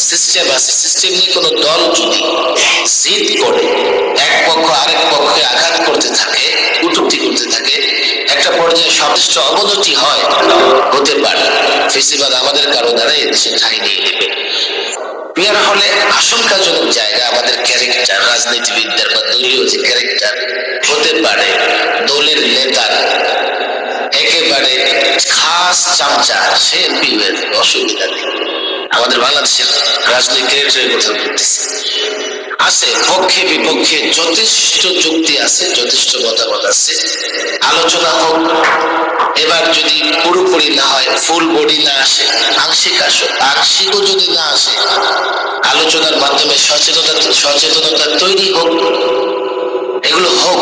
System আছে, system নিয়ে কোনো দল যদি জিদ করে এক পক্ষ আরেক পক্ষে আঘাত করতে থাকে, কটূক্তি করতে থাকে, একটা পর্যায়ে সবচেয়ে অবনতি হয়, হতে পারে ফেসিবাদ আমাদের কারো দ্বারা এদেশে ঠাঁই নিয়ে নেবে। পিয়ার হলে আশঙ্কাজনক জায়গা আমাদের ক্যারেক্টার, রাজনীতিবিদদের বা দলীয় যে ক্যারেক্টার হতে পারে, দলের নেতার একেবারে খাস চামচা সে এমপির অসুবিধা নেই। আমাদের বাংলাদেশের রাজনৈতিক ক্যারেক্টারের কথা বলতেছি, আছে পক্ষে বিপক্ষে যথেষ্ট যুক্তি আছে, যথেষ্ট মতামত আছে, আলোচনা হোক। এবার যদি পুরোপুরি না হয়, ফুল বডি না আসে, আংশিকও যদি না আসে, আলোচনার মাধ্যমে সচেতনতা তৈরি হোক, এগুলো হোক।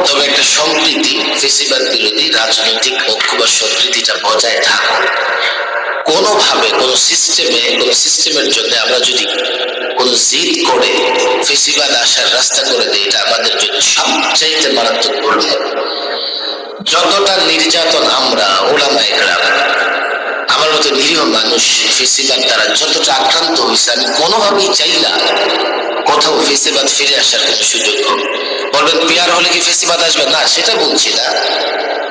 তবে একটা সম্প্রীতি, ফেসিবাদ বিরোধী রাজনৈতিক ঐক্য বা সম্প্রীতিটা বজায় থাকুক। কোনোভাবে কোনো সিস্টেমের জন্য আমরা যদি কোনো জিদ করে ফেসিবাদ আসার রাস্তা করে দিই, এটা আমাদের জন্য সবচাইতে মারাত্মক ভুল হবে। যতটা নির্যাতন আমরা ওলামায়ে কেরাম, আমার মতো নিরীহ মানুষ ফেসিবাদ দ্বারা যতটা আক্রান্ত হয়েছে, আমি কোনোভাবেই চাই না কোথাও ফেসিবাদ ফিরে আসার কোনো সুযোগ হোক। বলবেন পিয়ার হলে কি ফেসিবাদ আসবে? না, সেটা বলছি না।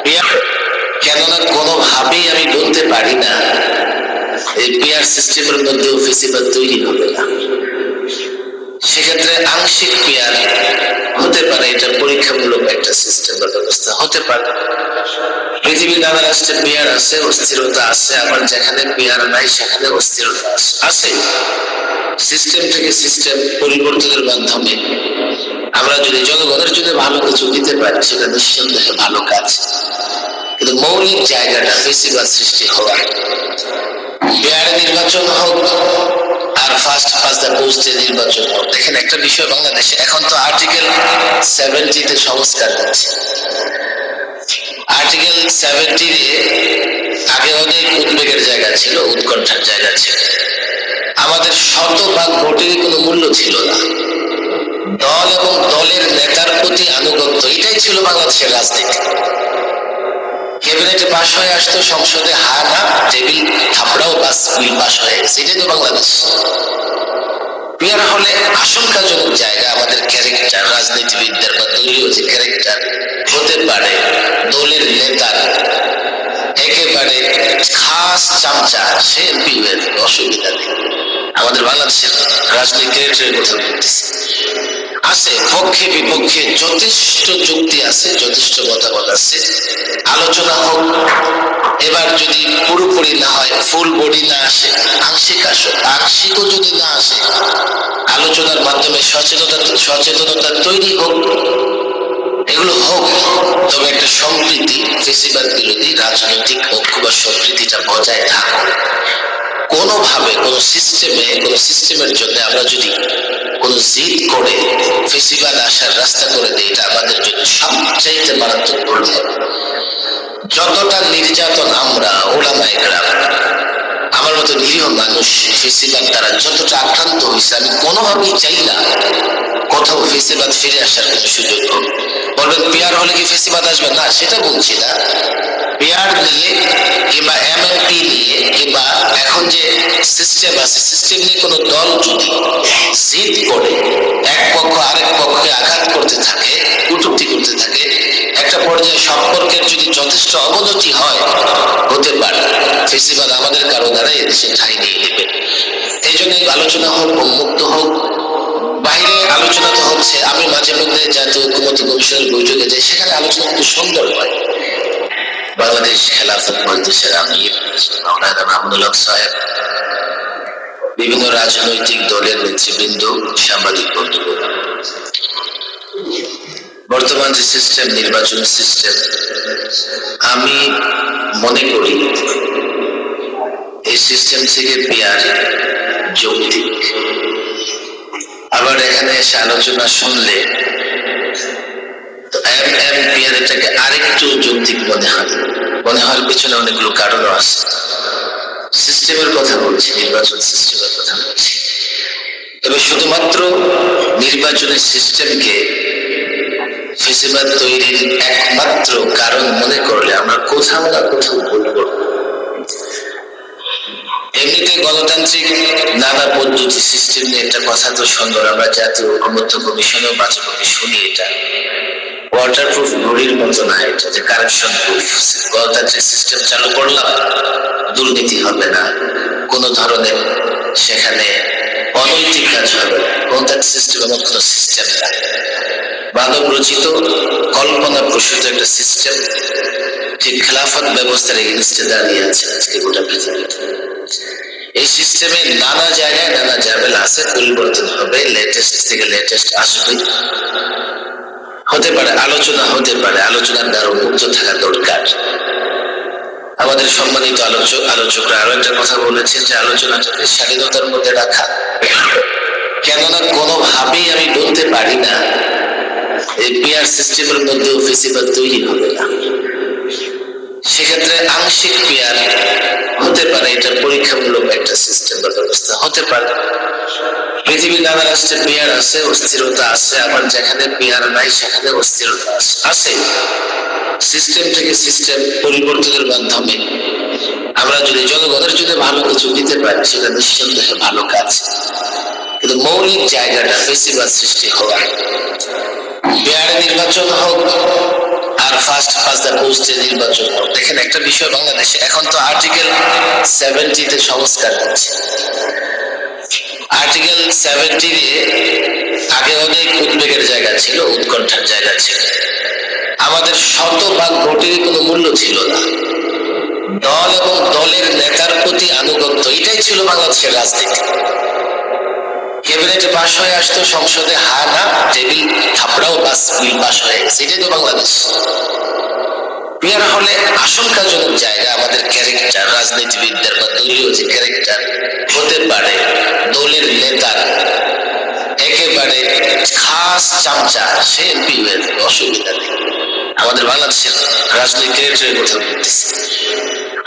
পিয়ার কেননা কোনোভাবেই আমি বলতে পারি না এই পিয়ার সিস্টেমের মধ্যে ফেসিবাদ তৈরি হবে না। সেক্ষেত্রে আংশিক পিয়ার হতে পারে, এটা পরীক্ষামূলক একটা সিস্টেম বা ব্যবস্থা হতে পারে। পৃথিবীর নানা রাষ্ট্রে পিয়ার আছে, অস্থিরতা আছে, আবার যেখানে পিয়ার নাই সেখানে অস্থিরতা আছে। সিস্টেম থেকে সিস্টেম পরিবর্তনের মাধ্যমে আমরা যদি জনগণের জন্য ভালো কিছু দিতে পারি, সেটা নিঃসন্দেহে ভালো কাজ। কিন্তু মৌলিক জায়গাটা ফেসিবাদ সৃষ্টি হওয়ার, পিয়ারে নির্বাচন হোক আর ফার্স্ট দ্য পোস্টে নির্বাচন হোক। দেখেন একটা বিষয়, বাংলাদেশে এখন তো আর্টিকেল 70 তে সংস্কার হচ্ছে। আর্টিকেল 70 আগে অনেক উদ্বেগের জায়গা ছিল, উৎকণ্ঠার জায়গা ছিল। আমাদের শতভাগ ভোটের কোনো মূল্য ছিল না, দল এবং দলের নেতার প্রতি আনুগত্য, এটাই ছিল বাংলাদেশের রাজনীতি। ক্যাবিনেটে পাশ হয়ে আসতো, সংসদে হা না টেবিল থাপড়াও বাস বিল পাশ হয়ে গেছে, এটাই তো বাংলাদেশ। পিয়ার হলে আশঙ্কাজনক জায়গা আমাদের ক্যারেক্টার, রাজনীতিবিদদের বা দলীয় যে ক্যারেক্টার হতে পারে, দলের নেতার একেবারে খাস চামচা সে এমপির অসুবিধা নেই। আমাদের বাংলাদেশের রাজনৈতিক ক্যারেক্টারের কথা বলতেছি, আছে পক্ষে বিপক্ষে যথেষ্ট যুক্তি আছে, যথেষ্ট মতামত আছে, আলোচনা হোক। এবার যদি পুরোপুরি না হয়, ফুল বডি না আসে, আংশিকও যদি না আসে, আলোচনার মাধ্যমে সচেতনতা তৈরি হোক, এগুলো হোক। তবে একটা সম্প্রীতি, ফেসিবাদ বিরোধী রাজনৈতিক ঐক্য বা সম্প্রীতিটা বজায় থাকুক। কোনোভাবে কোনো সিস্টেমের জন্য আমরা যদি কোনো জিদ করে ফেসিবাদ আসার রাস্তা করে দিই, এটা আমাদের জন্য সবচাইতে মারাত্মক ভুল হবে। যতটা নির্যাতন আমরা ওলামায়ে কেরাম, আমার মতো নিরীহ মানুষ ফেসিবাদ দ্বারা যতটা আক্রান্ত হয়েছে, আমি কোনোভাবেই চাই না কোথাও ফেসিবাদ ফিরে আসার কোনো সুযোগ হোক। বলবেন পিয়ার হলে কি ফেসিবাদ আসবে? না, সেটা বলছি না। পিয়ার নিয়ে কিংবা এমএনপি নিয়ে কিংবা এখন যে সিস্টেম আছে, সিস্টেম নিয়ে কোনো দল যদি জিদ করে এক পক্ষ আরেক পক্ষে আঘাত করতে থাকে, কটূক্তি করতে থাকে, একটা পর্যায়ে সম্পর্কের যদি যথেষ্ট অবনতি হয়, হতে পারে ফেসিবাদ আমাদের কারো দ্বারা এদেশে ঠাঁই নিয়ে নেবে। এই জন্যই আলোচনা হোক, উন্মুক্ত হোক। বাইরে আলোচনা তো হচ্ছে, আমি মাঝে মধ্যে জাতীয় ঐক্যমত্য কমিশনের বৈঠকে যাই, সেখানে আলোচনা খুব সুন্দর হয়। বাংলাদেশ খেলাফত মজলিসের আমির মাওলানা মামুনুল হক সাহেব, বিভিন্ন রাজনৈতিক দলের নেতৃবৃন্দ, সাংবাদিক বন্ধুগণ, বর্তমান যে সিস্টেম, নির্বাচন সিস্টেম, আমি মনে করি এই সিস্টেম থেকে পিয়ার যৌক্তিক। আবার এখানে এসে আলোচনা শুনলে পিয়ার এটাকে আরেকটু যৌক্তিক মনে হওয়ার পিছনে অনেকগুলো কারণও আছে। সিস্টেমের কথা বলছি, নির্বাচন সিস্টেমের কথা বলছি। তবে শুধুমাত্র নির্বাচনের সিস্টেমকে ফেসিবাদ তৈরির একমাত্র কারণ মনে করলে আমরা কোথাও না কোথাও ভুল করব। এমনিতে গণতান্ত্রিক নানা পদ্ধতি সিস্টেম নিয়ে একটা কথা তো সুন্দর, আমরা জাতীয় ঐকমত্য কমিশনেও মাঝে মধ্যে শুনি এটা। ওয়াটার প্রুফ ঘড়ির মতো না, এটা যে কারাপশন প্রুফ। গণতান্ত্রিক সিস্টেম চালু করলাম, দুর্নীতি হবে না, কোন ধরনের সেখানে অনৈতিক কাজ হবে না। গণতান্ত্রিক সিস্টেম এমন কোন সিস্টেম না, মানব রচিত কল্পনা প্রসূত একটা সিস্টেম, ঠিক খেলাফত ব্যবস্থার এগেইনস্টে দাঁড়িয়ে আছে আজকে গোটা পৃথিবীতে। এই সিস্টেমে নানা জায়গায় নানা ঝামেলা আছে, পরিবর্তন হবে, লেটেস্ট থেকে লেটেস্ট আসবে, হতে পারে আলোচনা, হতে পারে আলোচনার দ্বারা মুক্ত থাকা দরকার। আমাদের সম্মানিত আলোচকরা আরো একটা কথা বলেছেন যে আলোচনাটাকে স্বাধীনতার মধ্যে রাখা, কেননা কোনোভাবেই আমি বলতে পারি না এই পিয়ার সিস্টেমের মধ্যে ফেসিবাদ তৈরি হবে না। সেক্ষেত্রে আংশিক পিয়ার হতে পারে, এটা পরীক্ষামূলক একটা সিস্টেম বা ব্যবস্থা হতে পারে। পৃথিবীর নানা রাষ্ট্রে পিয়ার আছে, অস্থিরতা আছে, আবার যেখানে পিয়ার নাই সেখানে অস্থিরতা আছে। সিস্টেম থেকে সিস্টেম পরিবর্তনের মাধ্যমে আমরা যদি জনগণের জন্য ভালো কিছু দিতে পারি সেটা নিঃসন্দেহে ভালো কাজ, কিন্তু মৌলিক জায়গাটা ফেসিবাদ সৃষ্টি হওয়া। পিয়ারে নির্বাচন হোক আর ফার্স্ট দ্য পোস্টে নির্বাচন হোক। দেখেন একটা বিষয়, বাংলাদেশে এখন তো আর্টিকেল 70 সংস্কার হচ্ছে। আর্টিকেল 70 আগে অনেক উদ্বেগের জায়গা ছিল, উৎকণ্ঠার জায়গা ছিল। আমাদের শতভাগ ভোটের কোনো মূল্য ছিল না, দল এবং দলের নেতার প্রতি আনুগত্য, এটাই ছিল বাংলাদেশের রাজনীতি। ক্যাবিনেটে পাশ হয়ে আসতো, সংসদে হা না, টেবিল থাপড়াও বাস, বিল পাশ হয়ে গেছে, এটাই তো বাংলাদেশ। পিয়ার হলে আশঙ্কাজনক জায়গা আমাদের ক্যারেক্টার, রাজনীতিবিদদের বা দলীয় যে ক্যারেক্টার হতে পারে, দলের নেতার একেবারে খাস চামচা সে এমপি হয়ে যাবে, অসুবিধা নেই। আমাদের বাংলাদেশের রাজনৈতিক ক্যারেক্টারের কথা বলতেছি,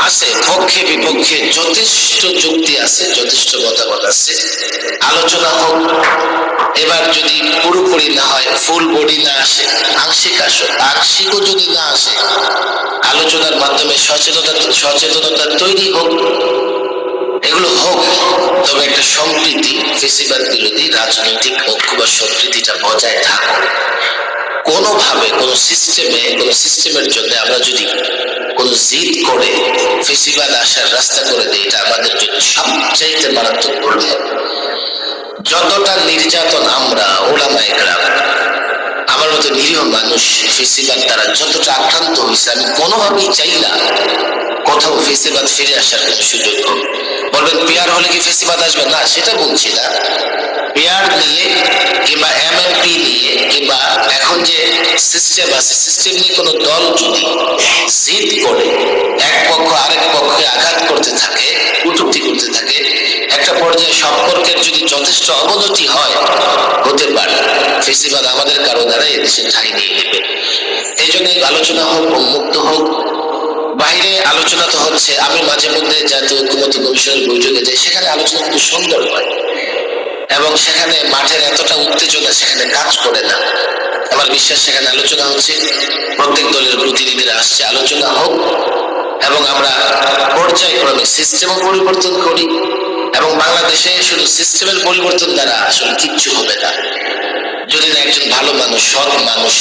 আছে পক্ষে বিপক্ষে যথেষ্ট যুক্তি আছে, যথেষ্ট মতামত আছে, আলোচনা হোক। এবার যদি পুরোপুরি না হয়, ফুল বডি না আসে, আংশিক আসুক, আংশিকও যদি না আসে, আলোচনার মাধ্যমে সচেতনতা তৈরি হোক, এগুলো হোক। তবে একটা সম্প্রীতি, ফেসিবাদ বিরোধী রাজনৈতিক ঐক্য বা সম্প্রীতিটা বজায় থাকুক। কোনোভাবে কোনো সিস্টেমের জন্য আমরা যদি কোনো জিদ করে ফেসিবাদ আসার রাস্তা করে দিই, এটা আমাদের জন্য সবচাইতে মারাত্মক পড়বে। যতটা নির্যাতন আমরা ওলামায়ে কেরাম, আমার মতো নিরীহ মানুষ ফেসিবাদ দ্বারা যতটা আক্রান্ত হয়েছে, আমি কোনোভাবেই চাই না কোথাও ফেসিবাদ ফিরে আসার কোনো সুযোগ হোক। বলবেন পিয়ার হলে কি ফেসিবাদ আসবে? না, সেটা বলছি না। পিয়ার নিয়ে কিংবা এমএনপি নিয়ে কিংবা এখন যে সিস্টেম আছে, সিস্টেম নিয়ে কোনো দল যদি জিদ করে এক পক্ষ আরেক পক্ষে আঘাত করতে থাকে, কটূক্তি করতে থাকে, একটা পর্যায়ে সম্পর্কের যদি যথেষ্ট অবনতি হয়, হতে পারে ফেসিবাদ আমাদের কারো দ্বারা এদেশে ঠাঁই নিয়ে নেবে। এই জন্য আলোচনা হোক, উন্মুক্ত হোক। বাইরে আলোচনা তো হচ্ছে, আমি মাঝে মধ্যে জাতীয় ঐকমত্য কমিশনের বৈঠকে যাই, সেখানে আলোচনা খুব সুন্দর হয় এবং সেখানে মাঠের এতটা উত্তেজনা সেখানে কাজ করে না। আমার বিশ্বাস সেখানে আলোচনা হচ্ছে, প্রত্যেক দলের প্রতিনিধিরা আসছে, আলোচনা হোক এবং আমরা পর্যায়ক্রমে সিস্টেমও পরিবর্তন করি। এবং বাংলাদেশে শুধু সিস্টেমের পরিবর্তন দ্বারা আসলে কিচ্ছু হবে না, যদি না একজন ভালো মানুষ, সৎ মানুষ